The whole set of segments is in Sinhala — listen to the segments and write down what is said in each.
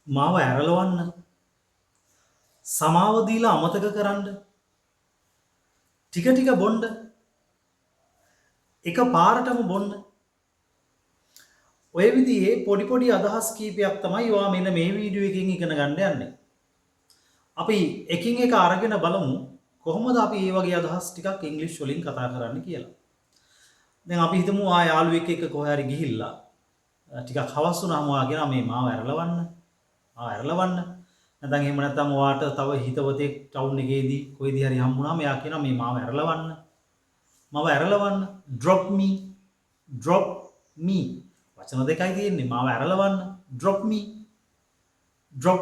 මාව ඇරලවන්න, සමාව දීලා අමතක කරන්න, ටික ටික බොන්න, එක පාරටම බොන්න. ඔය විදිහේ පොඩි පොඩි අදහස් කීපයක් තමයි ඔයා මෙන්න මේ වීඩියෝ එකකින් ඉගෙන ගන්න යන්නේ. අපි එකින් එක අරගෙන බලමු කොහොමද අපි මේ වගේ අදහස් ටිකක් ඉංග්‍රීසි වලින් කතා කරන්න කියලා. දැන් අපි හිතමු ආ යාළුවෙක් එක්ක කොහේ හරි ගිහිල්ලා ටිකක් හවස් වුණාම ඔයා කියනවා මේ මාව ඇරලවන්න. ඇරලවන්න. නැත්නම් එහෙම නැත්නම් ඔයාට තව හිතවතෙක් ටවුන් එකේදී කොයිදී හරි හම්බුනාම එයා කියනවා මේ මාව ඇරලවන්න. මාව ඇරලවන්න. drop me වචන දෙකයි තියෙන්නේ. මාව ඇරලවන්න. drop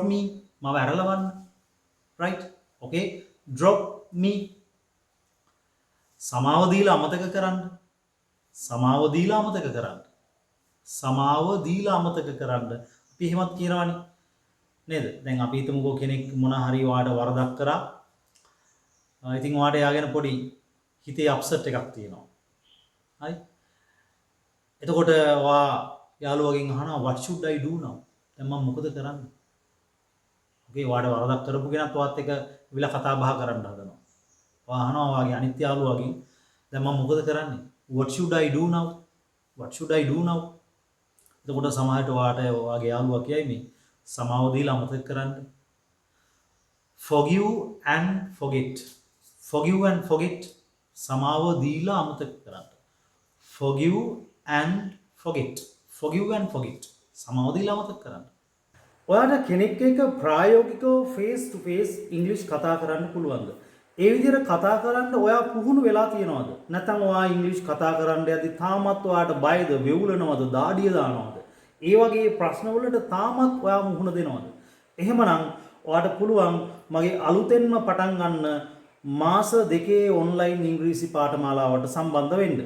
me මාව ඇරලවන්න. right okay drop me සමාව දීලා අමතක කරන්න. සමාව දීලා අමතක කරන්න. සමාව දීලා අමතක කරන්න. අපි එහෙමත් කියනවනේ නේද? දැන් අපි හිතමුකෝ කෙනෙක් මොන හරි ඔයාට වරදක් කරා. ඉතින් ඔයාට එයාගෙන පොඩි හිතේ අප්සෙට් එකක් තියෙනවා. හරි? එතකොට ඔයා යාළුවගෙන් අහනවා what should I do now? දැන් මම මොකද කරන්නේ? ඔකේ ඔයාට වරදක් කරපු කෙනත් ඔයත් එක්ක විලා කතා බහ කරන්න හදනවා. ඔයා අහනවා ඔයාගේ අනිත් යාළුවගෙන් දැන් මම මොකද කරන්නේ? what should I do now? what should I do now? එතකොට සමහරට ඔයාට ඔයාගේ යාළුවා කියයි මේ සමාව දීලා අමතක කරන්න. forgive and forget. forgive and forget. සමාව දීලා අමතක කරන්න. forgive and forget. forgive and forget. සමාව දීලා අමතක කරන්න. ඔයාට කෙනෙක් එක්ක ප්‍රායෝගිකව face to face ඉංග්‍රීසි කතා කරන්න පුළුවන්ද? ඒ විදිහට කතා කරන්න ඔයා පුහුණු වෙලා තියෙනවද? නැත්නම් ඔයා ඉංග්‍රීසි කතා කරන්න යද්දි තාමත් ඔයාට බයද, වෙවුලනවද, දාඩිය දානවද? ඒ වගේ ප්‍රශ්න වලට තාමත් ඔයා මුහුණ දෙනවද? එහෙමනම් ඔයාට පුළුවන් මගේ අලුතෙන්ම පටන් ගන්න මාස 2 ඔන්ලයින් ඉංග්‍රීසි පාඨමාලාවට සම්බන්ධ වෙන්න.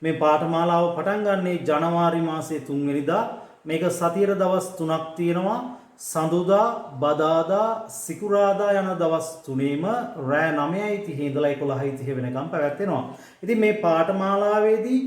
මේ පාඨමාලාව පටන් ගන්නේ ජනවාරි මාසයේ 3 වෙනිදා. මේක සතියේ දවස් 3ක් තියෙනවා. සඳුදා, බදාදා, සිකුරාදා යන දවස් 3ෙම රෑ 9:30 ඉඳලා 11:30 වෙනකම් පැවැත්වෙනවා. ඉතින් මේ පාඨමාලාවේදී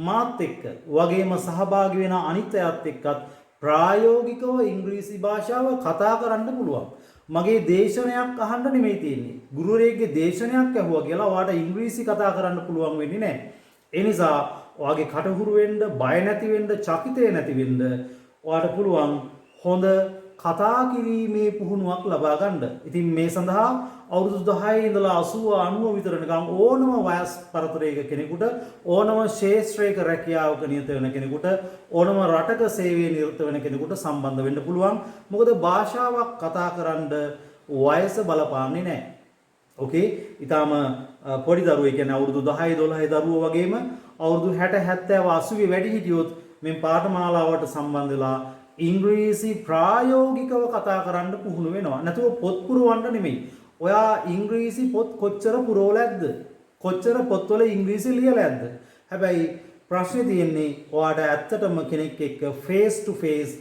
මාත් එක්ක වගේම සහභාගී වෙන අනිත් අයත් එක්කත් ප්‍රායෝගිකව ඉංග්‍රීසි භාෂාව කතා කරන්න පුළුවන්. මගේ දේශනයක් අහන්න නෙමෙයි තියෙන්නේ. ගුරුවරයෙක්ගේ දේශනයක් ඇහුවා කියලා ඔයාට ඉංග්‍රීසි කතා කරන්න පුළුවන් වෙන්නේ නැහැ. ඒ නිසා ඔයාගේ කටහුරු වෙන්න, බය නැති වෙන්න, චකිතය නැති වෙන්න ඔයාට පුළුවන් හොඳ කතා කිරීමේ පුහුණුවක් ලබා ගන්න. ඉතින් මේ සඳහා අවුරුදු 10 ඉඳලා 80 90 විතර නිකන් ඕනම වයස් පරතරයක කෙනෙකුට, ඕනම ශාස්ත්‍රයක රැකියාවක නිරත වෙන කෙනෙකුට, ඕනම රටක සේවයේ නිරත වෙන කෙනෙකුට සම්බන්ධ වෙන්න පුළුවන්. මොකද භාෂාවක් කතා කරන්න වයස බලපාන්නේ නැහැ. ඕකේ? ඊටාම පොඩි දරුවෝ කියන්නේ අවුරුදු 10 12 දරුවෝ වගේම අවුරුදු 60 70 80 වැඩි හිටියොත් මේ පාඨමාලාවට සම්බන්ධ වෙලා ඉංග්‍රීසි ප්‍රායෝගිකව කතා කරන්න පුහුණු වෙනවා. නැතුව පොත් පුරවන්න නෙමෙයි. ඔයා ඉංග්‍රීසි පොත් කොච්චර පුරවලද? කොච්චර පොත්වල ඉංග්‍රීසි ලියලාද? හැබැයි ප්‍රශ්නේ තියෙන්නේ ඔයාට ඇත්තටම කෙනෙක් එක්ක face to face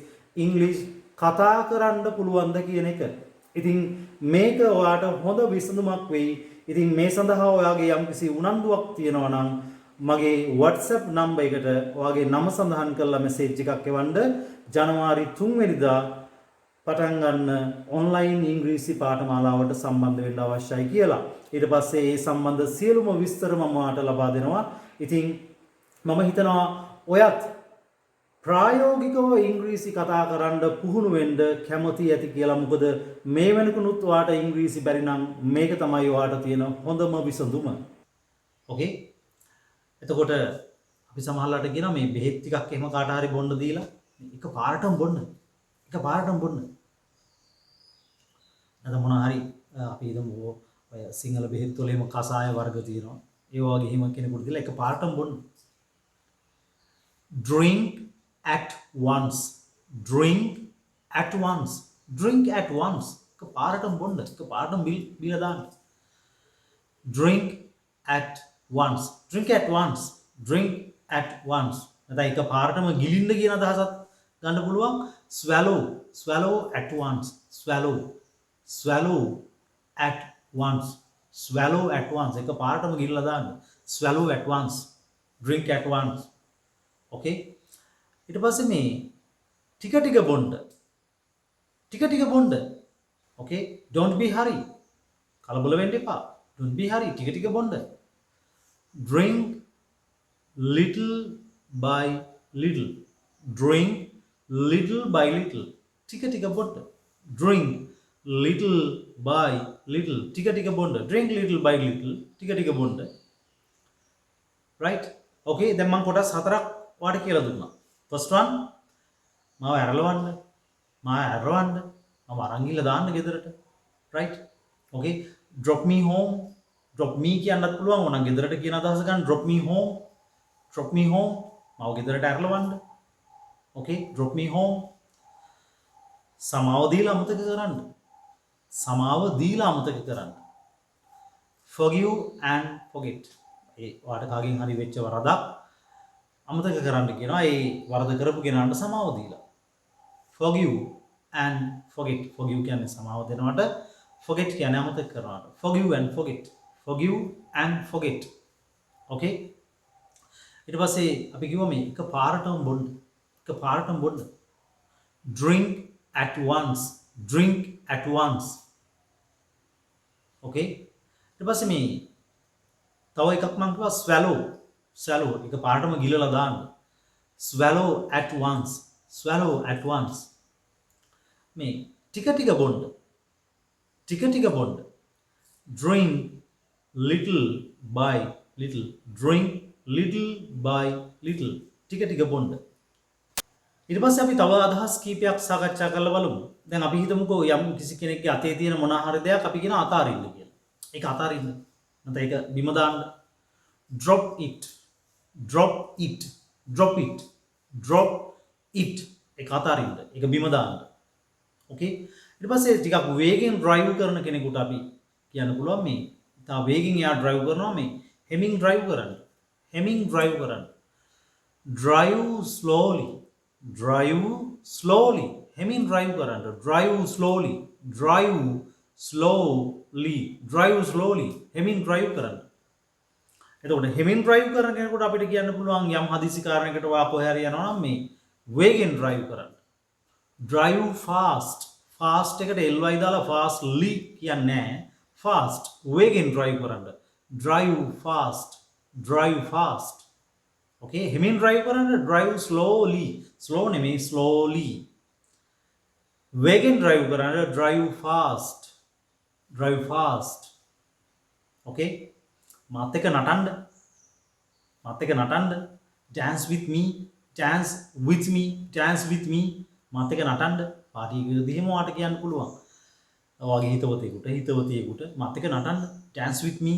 ඉංග්‍රීසි කතා කරන්න පුළුවන්ද කියන එක. ඉතින් මේක ඔයාට හොඳ විසඳුමක් වෙයි. ඉතින් මේ සඳහා ඔයාගේ යම්කිසි උනන්දුවක් තියෙනවා නම් මගේ WhatsApp නම්බර් එකට ඔයාගේ නම සඳහන් කරලා මැසේජ් එකක් එවන්න. ජනවාරි 3 වෙනිදා පටන් ගන්න ඔන්ලයින් ඉංග්‍රීසි පාඨමාලාවට සම්බන්ධ වෙන්න අවශ්‍යයි කියලා. ඊට පස්සේ ඒ සම්බන්ධ සියලුම විස්තර මම ඔයාලට ලබා දෙනවා. ඉතින් මම හිතනවා ඔයත් ප්‍රායෝගිකව ඉංග්‍රීසි කතා කරන්න පුහුණු වෙන්න කැමති ඇති කියලා. මොකද මේ වෙනකුණුත් ඔයාට ඉංග්‍රීසි බැරි නම් මේක තමයි ඔයාට තියෙන හොඳම විසඳුම. ඕකේ? එතකොට අපි සමහරලාට කියනවා මේ බෙහෙත් ටිකක් එහෙම කාට හරි බොන්න දීලා එක පාරටම බොන්න. එක පාරටම බොන්න. නැත්නම් මොනවා හරි අපි හිතමු ඔය සිංහල බෙහෙත් වල එහෙම කසාය වර්ග තියෙනවා. ඒ වගේ එහෙම කෙනෙකුට දීලා එක පාරටම බොන්න. drink at once. drink at once. drink at once. එක පාරටම බොන්න. එක පාරටම බීලා දාන්න. drink at once. drink at once. drink at once. නැත්නම් එක පාරටම ගිලින්න කියන අදහසත් ගන්න පුළුවන්. swallow at once. swallow at once. swallow at once. එක පාරටම ගිලිලා දාන්න. swallow at once. drink at once. okay? ඊට පස්සේ මේ ටික ටික බොන්න. ටික බොන්න. okay don't be hurry. කලබල වෙන්න එපා. don't be hurry. ටික බොන්න. drink little by little. drink little by little. ටික බොන්න. drink little by little. ටික බොන්න. drink little by little. ටික බොන්න. right okay දැන් මම කොටස් හතරක් ඔයාලට කියලා දුන්නා. first one මාව ඇරලවන්න. මම අරන් ගිහලා දාන්න ගෙදරට. right okay drop me home. drop me කියන්නත් පුළුවන්. ඕනනම් ගෙදරට කියන අදහස ගන්න drop me home. මාව ගෙදරට ඇරලවන්න. okay drop me home. සමාව දීලා අමතක කරන්න. forgive and forget. ඒ ඔයාලට කාගෙන් හරි වෙච්ච වරදක් අමතක කරන්න කියනවා. ඒ වරද කරපු කෙනාට සමාව දීලා. forgive and forget. forgive කියන්නේ සමාව දෙනවට, forget කියන්නේ අමතක කරනවට. forgive and forget. okay ඊට පස්සේ අපි කිව්වා මේ එක පාරටම බොන්න. drink at once. okay ඊට පස්සේ මේ තව එකක් මම කිව්වා swallow. එක පාරටම ගිලලා දාන්න. swallow at once. මේ ටික බොන්න. drink little by little. ටික බොන්න. ඊට පස්සේ අපි තව අදහස් කීපයක් සාකච්ඡා කරලා බලමු. දැන් අපි හිතමුකෝ යම් කිසි කෙනෙක්ගේ අතේ තියෙන මොන හරි දෙයක් අපි කියන අතාරින්න කියලා. ඒක අතාරින්න. නැත්නම් ඒක බිම දාන්න. drop it. ඒක අතාරින්න. ඒක බිම දාන්න. okay ඊට පස්සේ ටිකක් වේගෙන් drive කරන කෙනෙකුට අපි කියන්න පුළුවන් මේ තා වේගෙන් එයා drive කරනවා මේ හෙමින් drive කරන්න. drive slowly. හෙමින් drive කරන්න. drive slowly. හෙමින් drive කරන්න. එතකොට හෙමින් drive කරන කෙනෙකුට අපිට කියන්න පුළුවන් යම් හදිසි කාරණයකට ඔයා කොහේ හරි යනවා නම් මේ වේගෙන් drive කරන්න. drive fast. fast එකට ly දාලා fastly කියන්නේ නැහැ. fast වේගෙන් drive කරන්න. drive fast. okay හෙමින් drive කරන්න. drive slowly. slow නෙමෙයි slowly. වේගෙන් drive කරන්න. drive fast. okay මාත් එක්ක නටන්න. dance with me. මාත් එක්ක නටන්න. පාටි එකකදී එහෙම වාට කියන්න පුළුවන්. ඔයාගේ හිතවතෙකුට මාත් එක්ක නටන්න. dance with me.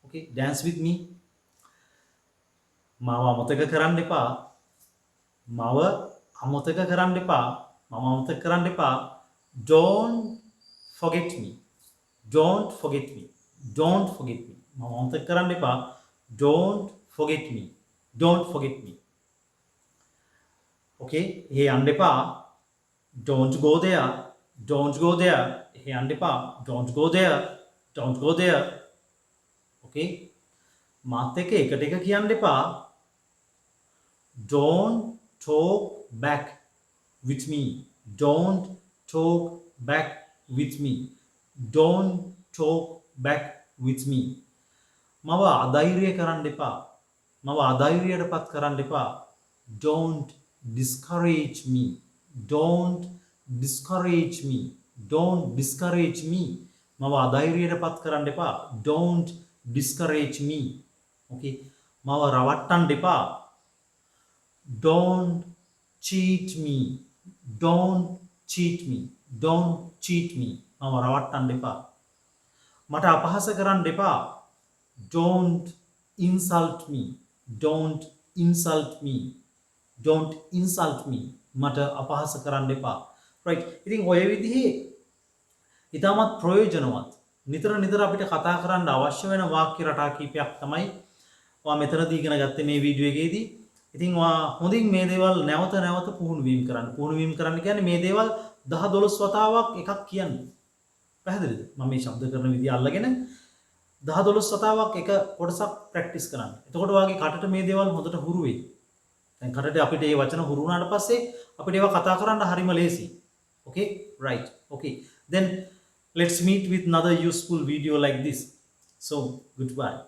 okay dance with me. මාව අමතක කරන්න එපා. don't forget me. මාව අමතක කරන්න එපා. don't forget me. okay එහෙ යන්න එපා. don't go there. එහෙ යන්න එපා. don't go there. okay මාත් එක්ක එකට එක කියන්න එපා. don't talk back with me. මව අධෛර්ය කරන්න එපා. මව අධෛර්යයටපත් කරන්න එපා. don't discourage me. මව අධෛර්යයටපත් කරන්න එපා. don't discourage me. okay මව රවට්ටන්න එපා. don't cheat me. මව රවට්ටන්න එපා. මට අපහාස කරන්න එපා. don't insult me. මට අපහාස කරන්න එපා. right ඉතින් ඔය විදිහේ ඊටමත් ප්‍රයෝජනවත් නිතර අපිට කතා කරන්න අවශ්‍ය වෙන වාක්‍ය රටා කීපයක් තමයි ඔයා මෙතනදී ඉගෙන ගත්තේ මේ වීඩියෝ එකේදී. ඉතින් ඔයා හොඳින් මේ දේවල් නැවත පුහුණු වීම කරන්න කියන්නේ මේ දේවල් 10-12 වතාවක් එකක් කියන්න. පැහැදිලිද? මම මේ ශබ්ද කරන විදිය අල්ලගෙන 10-12 වතාවක් එක කොටසක් ප්‍රැක්ටිස් කරන්න. එතකොට ඔයාගේ කටට මේ දේවල් හොඳට හුරු වෙයි. දැන් කටට අපිට මේ වචන හුරු වුණාට පස්සේ අපිට ඒවා කතා කරන්න හරිම ලේසියි. Okay, right. Okay, then let's meet with another useful video like this. So goodbye.